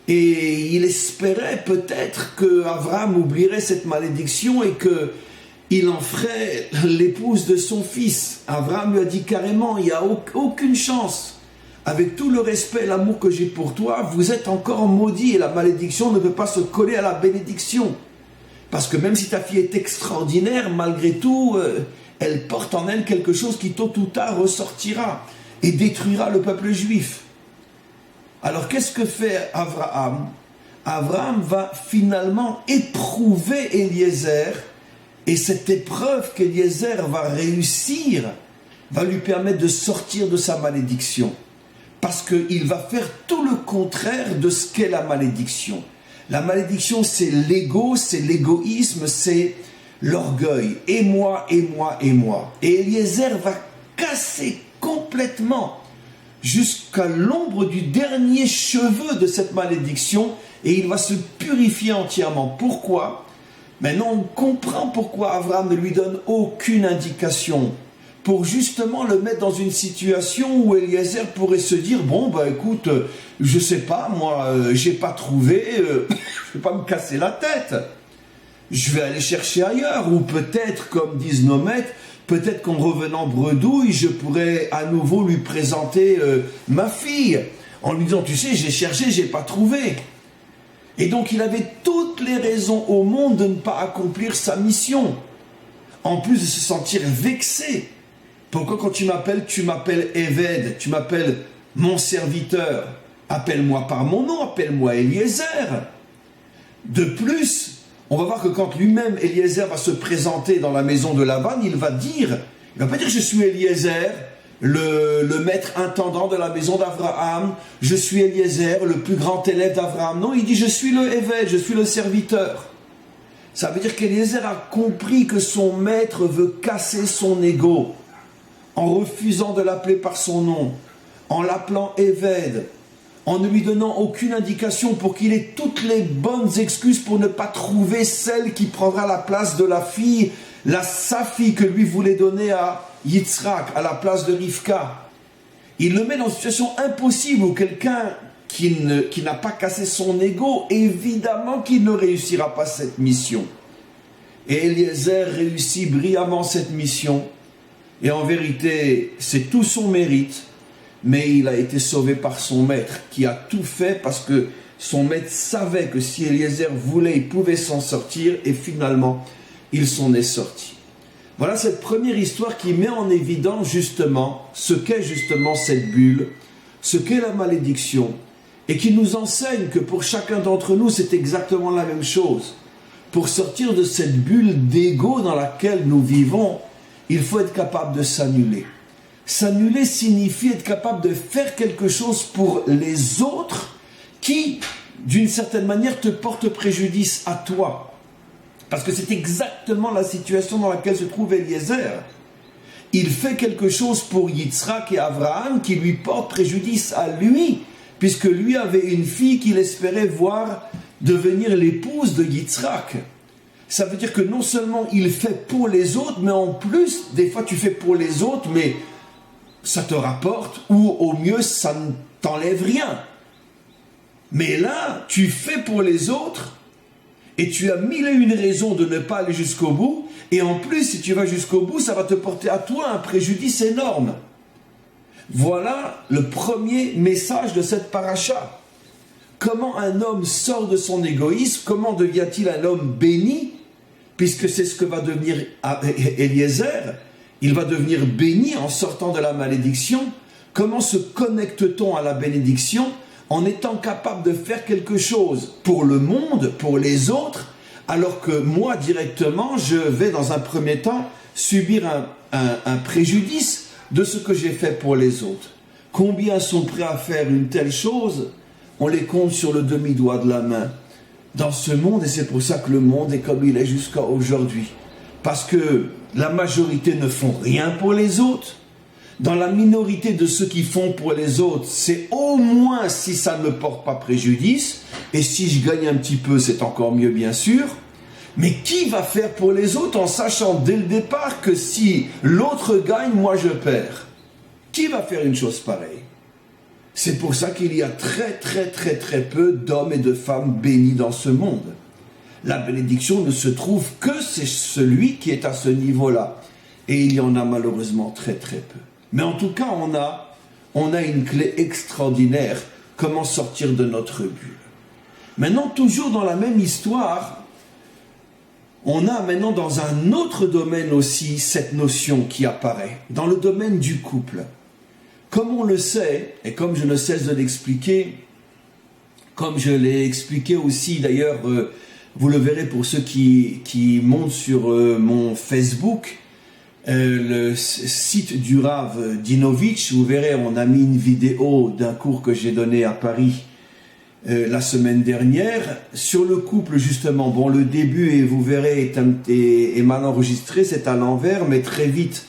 Et il espérait peut-être qu'Abraham oublierait cette malédiction et qu'il en ferait l'épouse de son fils. Abraham lui a dit carrément, il n'y a aucune chance. Avec tout le respect et l'amour que j'ai pour toi, vous êtes encore maudit et la malédiction ne peut pas se coller à la bénédiction. Parce que même si ta fille est extraordinaire, malgré tout, elle porte en elle quelque chose qui tôt ou tard ressortira et détruira le peuple juif. Alors qu'est-ce que fait Abraham? Abraham va finalement éprouver Eliezer, et cette épreuve qu'Eliezer va réussir va lui permettre de sortir de sa malédiction. Parce qu'il va faire tout le contraire de ce qu'est la malédiction. La malédiction, c'est l'ego, c'est l'égoïsme, c'est l'orgueil. Et moi, et moi, et moi. Et Eliezer va casser complètement jusqu'à l'ombre du dernier cheveu de cette malédiction, et il va se purifier entièrement. Pourquoi? Maintenant, on comprend pourquoi Abraham ne lui donne aucune indication, pour justement le mettre dans une situation où Eliezer pourrait se dire, bon, bah écoute, je sais pas, moi, j'ai pas trouvé, je vais pas me casser la tête, je vais aller chercher ailleurs, ou peut-être, comme disent nos maîtres, peut-être qu'en revenant bredouille, je pourrais à nouveau lui présenter ma fille, en lui disant, tu sais, j'ai cherché, j'ai pas trouvé. Et donc il avait toutes les raisons au monde de ne pas accomplir sa mission, en plus de se sentir vexé. Pourquoi quand tu m'appelles Eved, tu m'appelles mon serviteur, appelle-moi par mon nom, appelle-moi Eliezer. De plus, on va voir que quand lui-même, Eliezer, va se présenter dans la maison de Laban, il va pas dire je suis Eliezer, le maître intendant de la maison d'Abraham, je suis Eliezer, le plus grand élève d'Abraham. Non, il dit je suis le Eved, je suis le serviteur. Ça veut dire qu'Eliezer a compris que son maître veut casser son ego, en refusant de l'appeler par son nom, en l'appelant Eved, en ne lui donnant aucune indication pour qu'il ait toutes les bonnes excuses pour ne pas trouver celle qui prendra la place de la fille, sa fille que lui voulait donner à Yitzhak, à la place de Rivka. Il le met dans une situation impossible où quelqu'un qui n'a pas cassé son ego, évidemment qu'il ne réussira pas cette mission. Et Eliezer réussit brillamment cette mission. Et en vérité, c'est tout son mérite, mais il a été sauvé par son maître, qui a tout fait parce que son maître savait que si Eliezer voulait, il pouvait s'en sortir, et finalement, il s'en est sorti. Voilà cette première histoire qui met en évidence justement ce qu'est justement cette bulle, ce qu'est la malédiction, et qui nous enseigne que pour chacun d'entre nous, c'est exactement la même chose. Pour sortir de cette bulle d'ego dans laquelle nous vivons, il faut être capable de s'annuler. S'annuler signifie être capable de faire quelque chose pour les autres qui, d'une certaine manière, te portent préjudice à toi. Parce que c'est exactement la situation dans laquelle se trouve Eliezer. il fait quelque chose pour Yitzhak et Abraham qui lui porte préjudice à lui, puisque lui avait une fille qu'il espérait voir devenir l'épouse de Yitzhak. Ça veut dire que non seulement il fait pour les autres, mais en plus, des fois tu fais pour les autres, mais ça te rapporte, ou au mieux, ça ne t'enlève rien. Mais là, tu fais pour les autres, et tu as mille et une raisons de ne pas aller jusqu'au bout, et en plus, si tu vas jusqu'au bout, ça va te porter à toi un préjudice énorme. Voilà le premier message de cette paracha. Comment un homme sort de son égoïsme, comment devient-il un homme béni, puisque c'est ce que va devenir Eliezer, il va devenir béni en sortant de la malédiction. Comment se connecte-t-on à la bénédiction en étant capable de faire quelque chose pour le monde, pour les autres, alors que moi directement, je vais dans un premier temps subir un préjudice de ce que j'ai fait pour les autres. Combien sont prêts à faire une telle chose? On les compte sur le demi-doigt de la main dans ce monde, et c'est pour ça que le monde est comme il est jusqu'à aujourd'hui. Parce que la majorité ne font rien pour les autres. Dans la minorité de ceux qui font pour les autres, c'est au moins si ça ne me porte pas préjudice, et si je gagne un petit peu, c'est encore mieux bien sûr. Mais qui va faire pour les autres en sachant dès le départ que si l'autre gagne, moi je perds? Qui va faire une chose pareille? C'est pour ça qu'il y a très peu d'hommes et de femmes bénis dans ce monde. La bénédiction ne se trouve que c'est celui qui est à ce niveau-là. Et il y en a malheureusement très peu. Mais en tout cas, on a une clé extraordinaire. Comment sortir de notre bulle? Maintenant, toujours dans la même histoire, on a maintenant dans un autre domaine aussi cette notion qui apparaît. Dans le domaine du couple. Comme on le sait, et comme je ne cesse de l'expliquer, comme je l'ai expliqué aussi d'ailleurs, vous le verrez pour ceux qui montent sur mon Facebook, le site du Rav Dinovitch, vous verrez, on a mis une vidéo d'un cours que j'ai donné à Paris la semaine dernière, sur le couple justement. Bon, le début, et vous verrez, est mal enregistré, c'est à l'envers, mais très vite,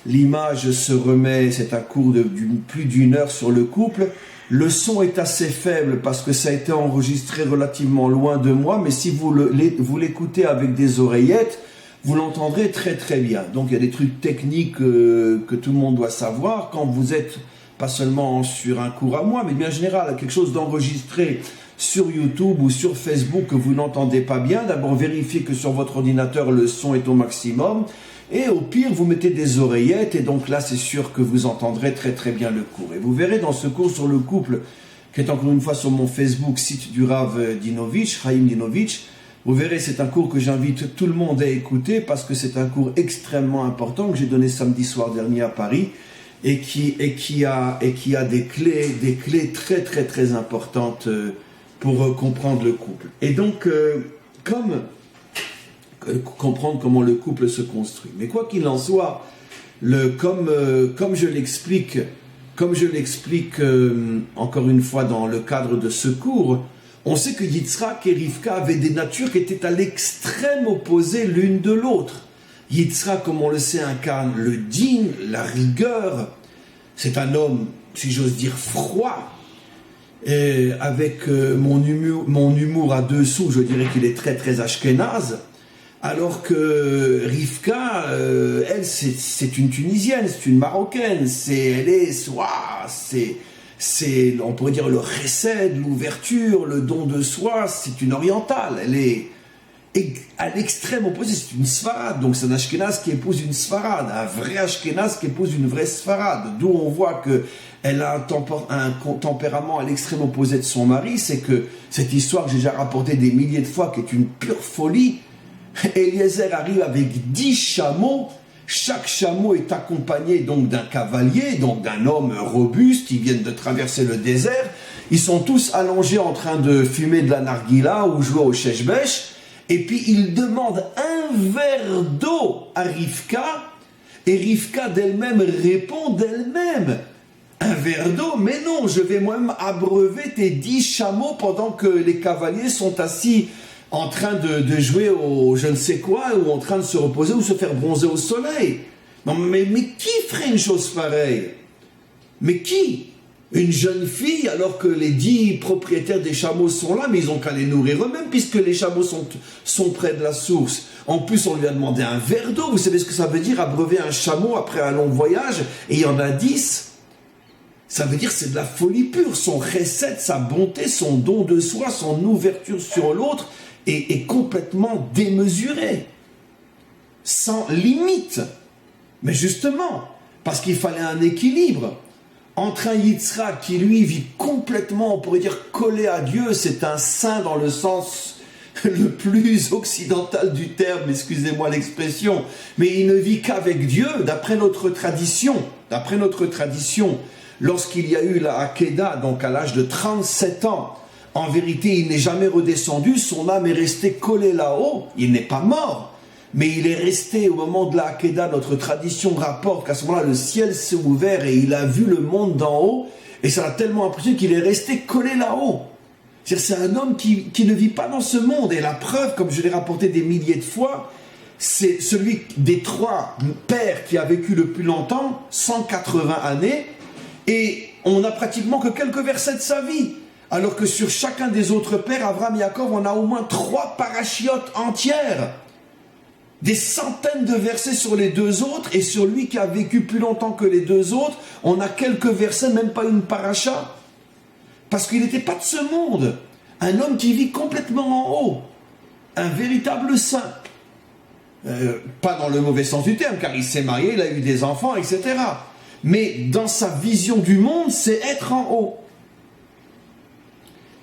l'image se remet, c'est un cours de plus d'une heure sur le couple. Le son est assez faible parce que ça a été enregistré relativement loin de moi, mais si vous l'écoutez avec des oreillettes, vous l'entendrez très bien. Donc il y a des trucs techniques que tout le monde doit savoir quand vous êtes pas seulement sur un cours à moi, mais bien en général, quelque chose d'enregistré sur YouTube ou sur Facebook que vous n'entendez pas bien. D'abord vérifiez que sur votre ordinateur le son est au maximum. Et au pire, vous mettez des oreillettes, et donc là, c'est sûr que vous entendrez très bien le cours. Et vous verrez dans ce cours sur le couple, qui est encore une fois sur mon Facebook, site du Rav Dinovitch, Chaim Dinovitch, vous verrez, c'est un cours que j'invite tout le monde à écouter, parce que c'est un cours extrêmement important, que j'ai donné samedi soir dernier à Paris, et qui a des clés très importantes pour comprendre le couple. Et donc, comprendre comment le couple se construit. Mais quoi qu'il en soit, comme je l'explique encore une fois dans le cadre de ce cours, on sait que Yitzhak et Rivka avaient des natures qui étaient à l'extrême opposé l'une de l'autre. Yitzhak, comme on le sait, incarne le din, la rigueur. C'est un homme, si j'ose dire, froid. Et avec mon humour à deux sous, je dirais qu'il est très ashkénaze. Alors que Rivka, elle, c'est une Tunisienne, c'est une Marocaine, on pourrait dire le chesed, l'ouverture, le don de soi, c'est une orientale, elle est à l'extrême opposé, c'est une Sfarade, donc c'est un Ashkénaze qui épouse une Sfarade, un vrai Ashkénaze qui épouse une vraie Sfarade, d'où on voit qu'elle a un tempérament à l'extrême opposé de son mari. C'est que cette histoire que j'ai déjà rapportée des milliers de fois, qui est une pure folie. Eliezer arrive avec 10 chameaux. Chaque chameau est accompagné donc d'un cavalier, donc d'un homme robuste. Ils viennent de traverser le désert. Ils sont tous allongés en train de fumer de la narguila ou jouer au sheshbesh. Et puis il demande un verre d'eau à Rivka. Et Rivka d'elle-même répond d'elle-même: un verre d'eau? Mais non, je vais moi-même abreuver tes 10 chameaux pendant que les cavaliers sont assis en train de jouer au je ne sais quoi, ou en train de se reposer ou se faire bronzer au soleil. Non, mais qui ferait une chose pareille? Mais qui? Une jeune fille, alors que les 10 propriétaires des chameaux sont là, mais ils ont qu'à les nourrir eux-mêmes, puisque les chameaux sont près de la source. En plus, on lui a demandé un verre d'eau. Vous savez ce que ça veut dire, abreuver un chameau après un long voyage, et il y en a 10? Ça veut dire c'est de la folie pure. Son recette, sa bonté, son don de soi, son ouverture sur l'autre est complètement démesurée, sans limite. Mais justement, parce qu'il fallait un équilibre. Entre un Yitzhak qui lui vit complètement, on pourrait dire collé à Dieu, c'est un saint dans le sens le plus occidental du terme, excusez-moi l'expression, mais il ne vit qu'avec Dieu, d'après notre tradition, lorsqu'il y a eu la Hakeda, donc à l'âge de 37 ans, en vérité il n'est jamais redescendu, son âme est restée collée là-haut, il n'est pas mort. Mais il est resté au moment de la Hakeda, notre tradition rapporte qu'à ce moment-là, le ciel s'est ouvert et il a vu le monde d'en haut, et ça l'a tellement impressionné qu'il est resté collé là-haut. C'est un homme qui ne vit pas dans ce monde, et la preuve, comme je l'ai rapporté des milliers de fois, c'est celui des 3 pères qui a vécu le plus longtemps, 180 années, et on n'a pratiquement que quelques versets de sa vie. Alors que sur chacun des autres pères, Abraham et Jacob, on a au moins 3 parachiotes entières. Des centaines de versets sur les 2 autres, et sur lui qui a vécu plus longtemps que les 2 autres, on a quelques versets, même pas une paracha. Parce qu'il n'était pas de ce monde. Un homme qui vit complètement en haut. Un véritable saint. Pas dans le mauvais sens du terme, car il s'est marié, il a eu des enfants, etc. Mais dans sa vision du monde, c'est être en haut.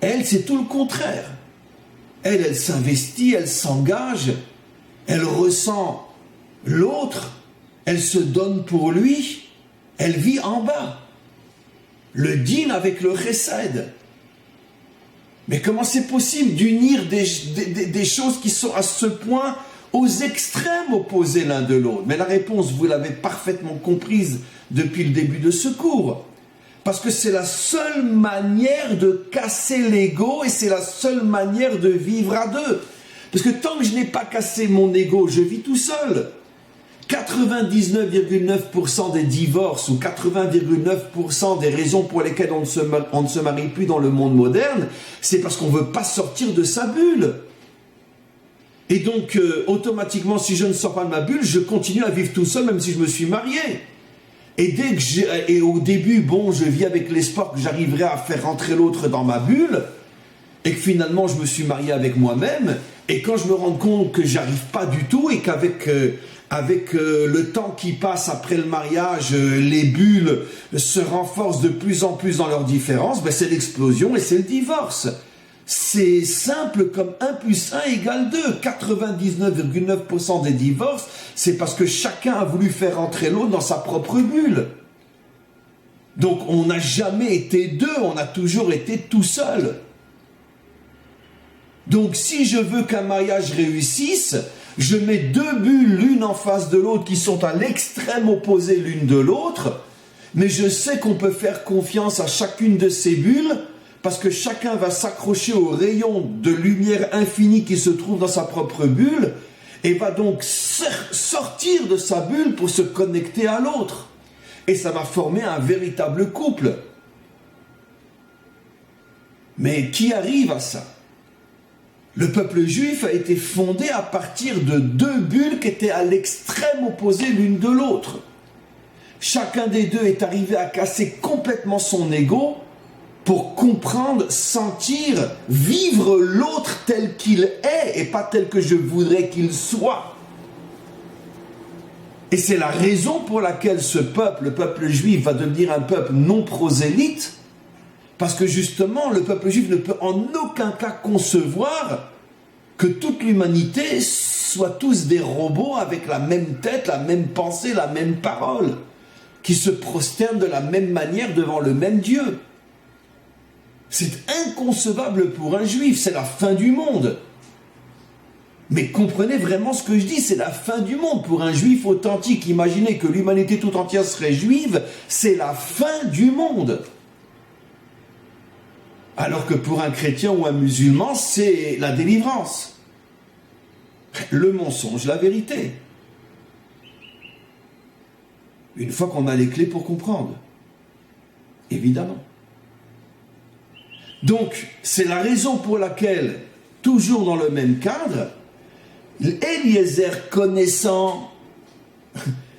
Elle, c'est tout le contraire. Elle s'investit, elle s'engage. Elle ressent l'autre, elle se donne pour lui, elle vit en bas. Le din avec le chesed. Mais comment c'est possible d'unir des choses qui sont à ce point aux extrêmes opposés l'un de l'autre? Mais la réponse, vous l'avez parfaitement comprise depuis le début de ce cours. Parce que c'est la seule manière de casser l'ego et c'est la seule manière de vivre à deux. Parce que tant que je n'ai pas cassé mon ego, je vis tout seul. 99,9% des divorces ou 80,9% des raisons pour lesquelles on ne se marie plus dans le monde moderne, c'est parce qu'on ne veut pas sortir de sa bulle. Et donc, automatiquement, si je ne sors pas de ma bulle, je continue à vivre tout seul, même si je me suis marié. Et au début, bon, je vis avec l'espoir que j'arriverai à faire rentrer l'autre dans ma bulle, et que finalement, je me suis marié avec moi-même. Et quand je me rends compte que j'arrive pas du tout, et qu'avec le temps qui passe après le mariage, les bulles se renforcent de plus en plus dans leurs différences, ben c'est l'explosion et c'est le divorce. C'est simple comme 1 plus 1 égale 2. 99,9% des divorces, c'est parce que chacun a voulu faire entrer l'autre dans sa propre bulle. Donc on n'a jamais été 2, on a toujours été tout seul. Donc si je veux qu'un mariage réussisse, je mets 2 bulles l'une en face de l'autre qui sont à l'extrême opposé l'une de l'autre, mais je sais qu'on peut faire confiance à chacune de ces bulles parce que chacun va s'accrocher au rayon de lumière infinie qui se trouve dans sa propre bulle et va donc sortir de sa bulle pour se connecter à l'autre. Et ça va former un véritable couple. Mais qui arrive à ça ? Le peuple juif a été fondé à partir de 2 bulles qui étaient à l'extrême opposé l'une de l'autre. Chacun des deux est arrivé à casser complètement son ego pour comprendre, sentir, vivre l'autre tel qu'il est et pas tel que je voudrais qu'il soit. Et c'est la raison pour laquelle ce peuple, le peuple juif, va devenir un peuple non prosélyte. Parce que justement, le peuple juif ne peut en aucun cas concevoir que toute l'humanité soit tous des robots avec la même tête, la même pensée, la même parole, qui se prosternent de la même manière devant le même Dieu. C'est inconcevable pour un juif, c'est la fin du monde. Mais comprenez vraiment ce que je dis, c'est la fin du monde. Pour un juif authentique, imaginez que l'humanité tout entière serait juive, c'est la fin du monde. Alors que pour un chrétien ou un musulman, c'est la délivrance. Le mensonge, la vérité. Une fois qu'on a les clés pour comprendre. Évidemment. Donc, c'est la raison pour laquelle, toujours dans le même cadre, Eliezer, connaissant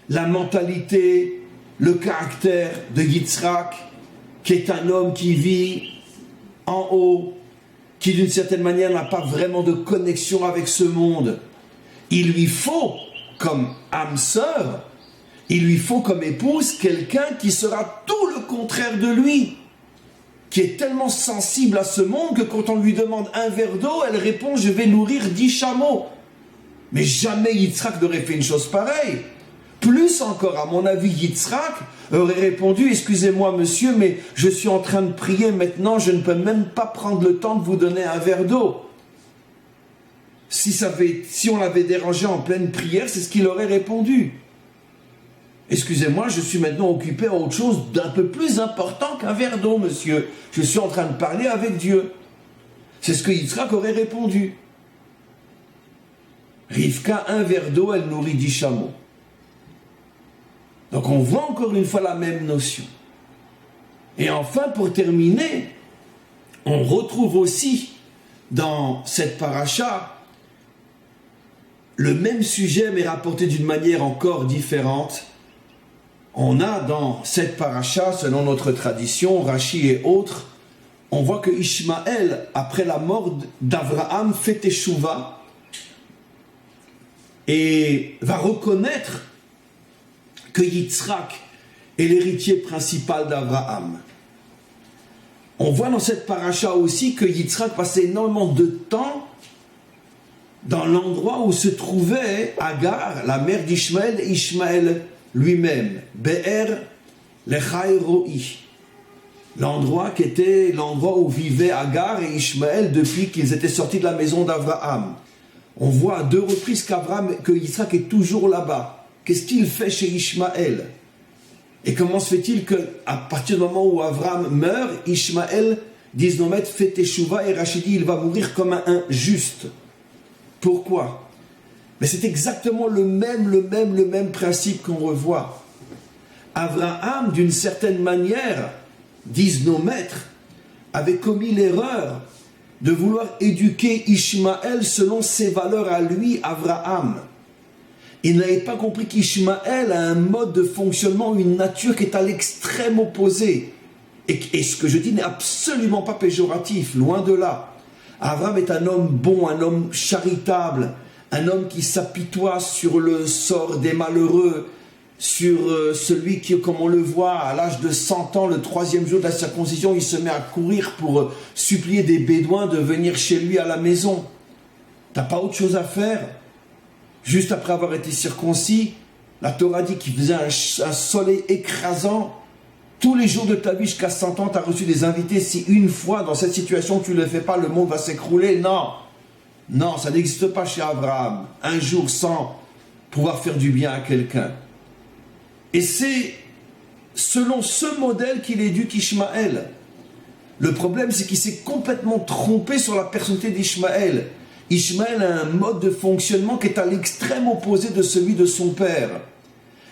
la mentalité, le caractère de Yitzhak, qui est un homme qui vit en haut, qui d'une certaine manière n'a pas vraiment de connexion avec ce monde, il lui faut, comme âme sœur, il lui faut comme épouse quelqu'un qui sera tout le contraire de lui, qui est tellement sensible à ce monde que quand on lui demande un verre d'eau, elle répond « je vais nourrir 10 chameaux ». Mais jamais Yitzhak n'aurait fait une chose pareille. Plus encore, à mon avis, Yitzhak aurait répondu « excusez-moi monsieur, mais je suis en train de prier maintenant, je ne peux même pas prendre le temps de vous donner un verre d'eau ». Si on l'avait dérangé en pleine prière, c'est ce qu'il aurait répondu. Excusez-moi, je suis maintenant occupé à autre chose d'un peu plus important qu'un verre d'eau, monsieur. Je suis en train de parler avec Dieu. C'est ce que Yitzhak aurait répondu. Rivka, un verre d'eau, elle nourrit 10 chameaux. Donc on voit encore une fois la même notion. Et enfin, pour terminer, on retrouve aussi dans cette paracha le même sujet, mais rapporté d'une manière encore différente. On a dans cette paracha, selon notre tradition, Rashi et autres, on voit que Ishmaël, après la mort d'Abraham, fait teshuva et va reconnaître que Yitzhak est l'héritier principal d'Abraham. On voit dans cette paracha aussi que Yitzhak passait énormément de temps dans l'endroit où se trouvait Agar, la mère d'Ishmaël, et Ishmaël lui-même, Be'er Lechai Ro'i, l'endroit qui était l'endroit où vivaient Agar et Ishmaël depuis qu'ils étaient sortis de la maison d'Abraham. On voit à 2 reprises que Yitzhak est toujours là-bas. Qu'est-ce qu'il fait chez Ishmaël? Et comment se fait-il qu'à partir du moment où Abraham meurt, Ishmaël, disent nos maîtres, fait teshuva et Rachid dit il va mourir comme un juste. Pourquoi? Mais c'est exactement le même principe qu'on revoit. Abraham, d'une certaine manière, disent nos maîtres, avait commis l'erreur de vouloir éduquer Ishmaël selon ses valeurs à lui, Abraham. Il n'avait pas compris qu'Ishmaël a un mode de fonctionnement, une nature qui est à l'extrême opposé. Et ce que je dis n'est absolument pas péjoratif, loin de là. Abraham est un homme bon, un homme charitable, un homme qui s'apitoie sur le sort des malheureux, sur celui qui, comme on le voit, à l'âge de 100 ans, le 3e jour de la circoncision, il se met à courir pour supplier des Bédouins de venir chez lui à la maison. T'as pas autre chose à faire? Juste après avoir été circoncis, la Torah dit qu'il faisait un soleil écrasant. Tous les jours de ta vie jusqu'à 100 ans, tu as reçu des invités. Si une fois, dans cette situation, tu ne le fais pas, le monde va s'écrouler. Non. Non, ça n'existe pas chez Abraham. Un jour sans pouvoir faire du bien à quelqu'un. Et c'est selon ce modèle qu'il éduque Ishmaël. Le problème, c'est qu'il s'est complètement trompé sur la personnalité d'Ishmaël. Ishmaël a un mode de fonctionnement qui est à l'extrême opposé de celui de son père.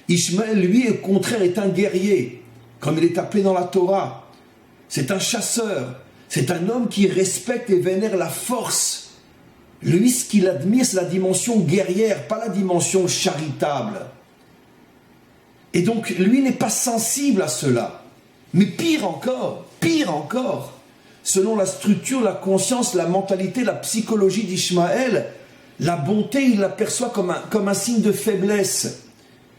Ishmaël, lui, au contraire, est un guerrier, comme il est appelé dans la Torah. C'est un chasseur, c'est un homme qui respecte et vénère la force. Lui, ce qu'il admire, c'est la dimension guerrière, pas la dimension charitable. Et donc, lui n'est pas sensible à cela. Mais pire encore, selon la structure, la conscience, la mentalité, la psychologie d'Ishmaël, la bonté, il l'aperçoit comme un signe de faiblesse.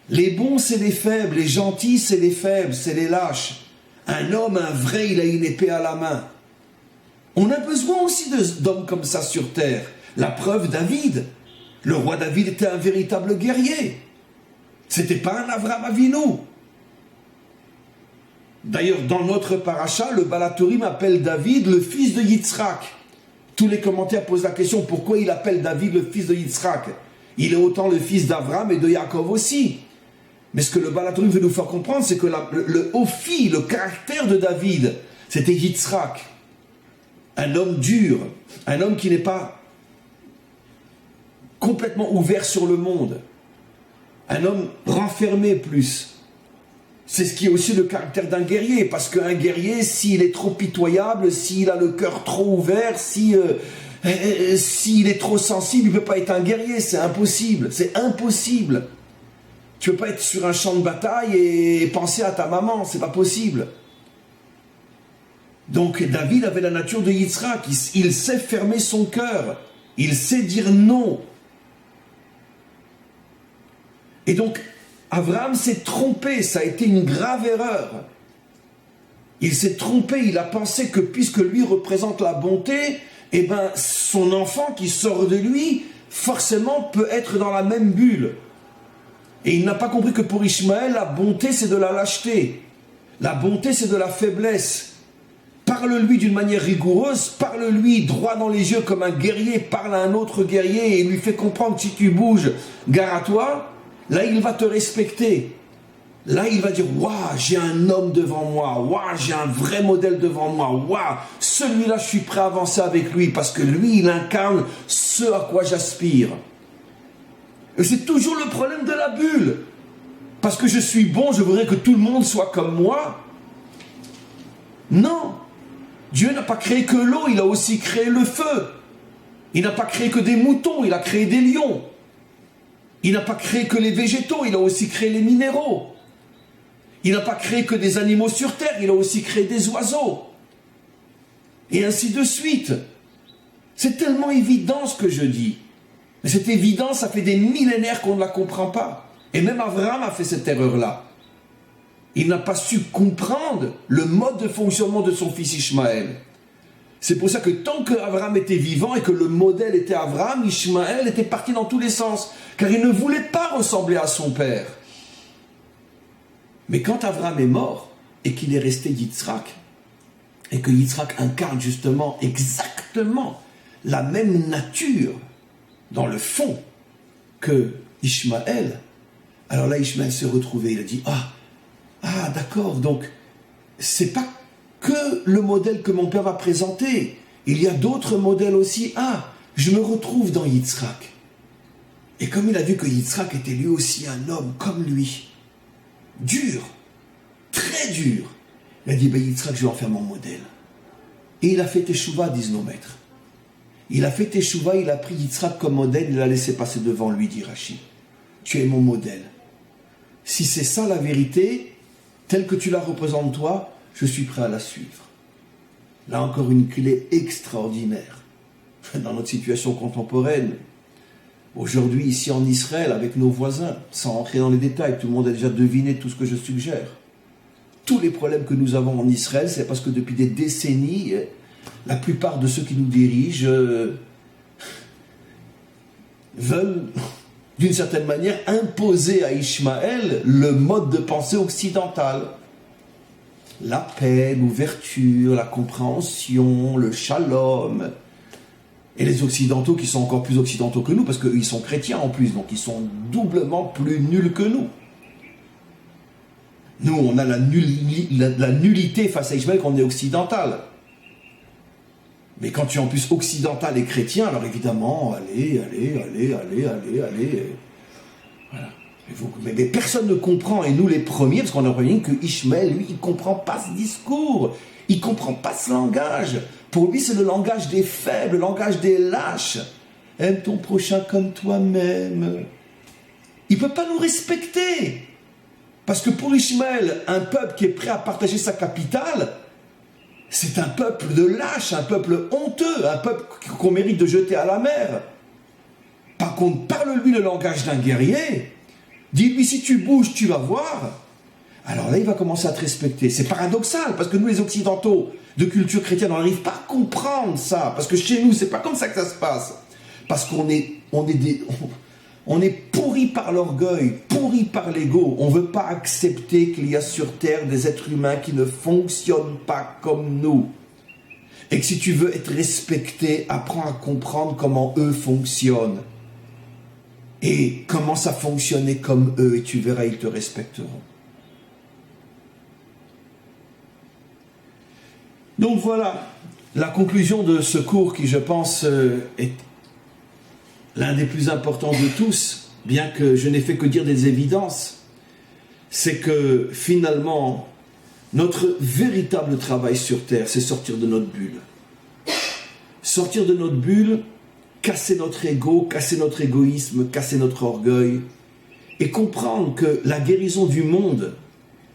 Les bons, c'est les faibles, les gentils, c'est les faibles, c'est les lâches. Un homme, un vrai, il a une épée à la main. On a besoin aussi d'hommes comme ça sur terre. La preuve, David. Le roi David était un véritable guerrier. C'était pas un Avraham Avinu. D'ailleurs, dans notre paracha, le Balatorim appelle David le fils de Yitzhak. Tous les commentaires posent la question, pourquoi il appelle David le fils de Yitzhak? Il est autant le fils d'Abraham et de Yaakov aussi. Mais ce que le Balatorim veut nous faire comprendre, c'est que le Ophi, le caractère de David, c'était Yitzhak. Un homme dur, un homme qui n'est pas complètement ouvert sur le monde. Un homme renfermé plus. C'est ce qui est aussi le caractère d'un guerrier, parce qu'un guerrier, s'il est trop pitoyable, s'il a le cœur trop ouvert, s'il est trop sensible, il ne peut pas être un guerrier, c'est impossible, c'est impossible. Tu ne peux pas être sur un champ de bataille et penser à ta maman, c'est pas possible. Donc David avait la nature de Yitzhak, il sait fermer son cœur, il sait dire non. Et donc, Abraham s'est trompé, ça a été une grave erreur. Il s'est trompé, il a pensé que puisque lui représente la bonté, eh ben, son enfant qui sort de lui, forcément peut être dans la même bulle. Et il n'a pas compris que pour Ishmaël, la bonté c'est de la lâcheté. La bonté c'est de la faiblesse. Parle-lui d'une manière rigoureuse, parle-lui droit dans les yeux comme un guerrier parle à un autre guerrier et lui fait comprendre que si tu bouges, gare à toi. Là, il va te respecter. Là, il va dire, waouh, j'ai un homme devant moi. Waouh, j'ai un vrai modèle devant moi. Waouh, celui-là, je suis prêt à avancer avec lui parce que lui, il incarne ce à quoi j'aspire. Et c'est toujours le problème de la bulle. Parce que je suis bon, je voudrais que tout le monde soit comme moi. Non. Dieu n'a pas créé que l'eau, il a aussi créé le feu. Il n'a pas créé que des moutons, il a créé des lions. Il n'a pas créé que les végétaux, il a aussi créé les minéraux. Il n'a pas créé que des animaux sur terre, il a aussi créé des oiseaux. Et ainsi de suite. C'est tellement évident ce que je dis. Mais cette évidence, ça fait des millénaires qu'on ne la comprend pas. Et même Abraham a fait cette erreur-là. Il n'a pas su comprendre le mode de fonctionnement de son fils Ishmaël. C'est pour ça que tant qu'Abraham était vivant et que le modèle était Abraham, Ishmaël était parti dans tous les sens. Car il ne voulait pas ressembler à son père. Mais quand Abraham est mort et qu'il est resté Yitzhak, et que Yitzhak incarne justement exactement la même nature dans le fond que Ishmaël, alors là Ishmaël s'est retrouvé, il a dit ah d'accord, donc c'est pas que le modèle que mon père va présenter, il y a d'autres modèles aussi. Je me retrouve dans Yitzhak. Et comme il a vu que Yitzhak était lui aussi un homme comme lui, dur, très dur, il a dit Yitzhak, je vais en faire mon modèle. Et il a fait Teshuvah, disent nos maîtres. Il a fait Teshuvah, il a pris Yitzhak comme modèle, il l'a laissé passer devant lui, dit Rashi. Tu es mon modèle. Si c'est ça la vérité, telle que tu la représentes toi, je suis prêt à la suivre. Là encore une clé extraordinaire dans notre situation contemporaine. Aujourd'hui, ici en Israël, avec nos voisins, sans rentrer dans les détails, tout le monde a déjà deviné tout ce que je suggère. Tous les problèmes que nous avons en Israël, c'est parce que depuis des décennies, la plupart de ceux qui nous dirigent veulent, d'une certaine manière, imposer à Ishmaël le mode de pensée occidental. La paix, l'ouverture, la compréhension, le shalom. Et les occidentaux qui sont encore plus occidentaux que nous, parce qu'ils sont chrétiens en plus, donc ils sont doublement plus nuls que nous. Nous, on a la nullité face à Ishmaël quand on est occidental. Mais quand tu es en plus occidental et chrétien, alors évidemment, allez. Voilà. Mais personne ne comprend, et nous les premiers, parce qu'on a remarqué que Ishmaël, lui, il ne comprend pas ce discours, il ne comprend pas ce langage. Pour lui, c'est le langage des faibles, le langage des lâches. Aime ton prochain comme toi-même. Il ne peut pas nous respecter. Parce que pour Ishmaël, un peuple qui est prêt à partager sa capitale, c'est un peuple de lâches, un peuple honteux, un peuple qu'on mérite de jeter à la mer. Par contre, parle-lui le langage d'un guerrier. Dis-lui, si tu bouges, tu vas voir. Alors là, il va commencer à te respecter. C'est paradoxal, parce que nous, les Occidentaux, de culture chrétienne, on n'arrive pas à comprendre ça. Parce que chez nous, c'est pas comme ça que ça se passe. Parce qu'on est pourris par l'orgueil, pourris par l'ego. On ne veut pas accepter qu'il y a sur Terre des êtres humains qui ne fonctionnent pas comme nous. Et que si tu veux être respecté, apprends à comprendre comment eux fonctionnent. Et commence à fonctionner comme eux, et tu verras, ils te respecteront. Donc voilà, la conclusion de ce cours qui, je pense, est l'un des plus importants de tous, bien que je n'ai fait que dire des évidences. c'est que finalement, notre véritable travail sur Terre, c'est sortir de notre bulle. Sortir de notre bulle, casser notre ego, casser notre égoïsme, casser notre orgueil, et comprendre que la guérison du monde,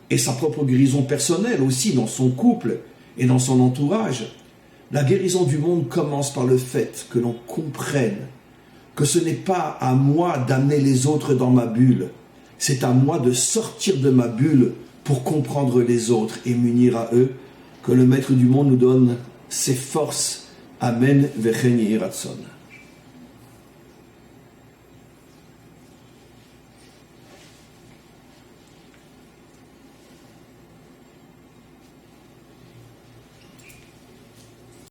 et sa propre guérison personnelle aussi, dans son couple et dans son entourage, la guérison du monde commence par le fait que l'on comprenne que ce n'est pas à moi d'amener les autres dans ma bulle, c'est à moi de sortir de ma bulle pour comprendre les autres et m'unir à eux, que le Maître du monde nous donne ses forces. Amen. Vechen Yehi Ratzon.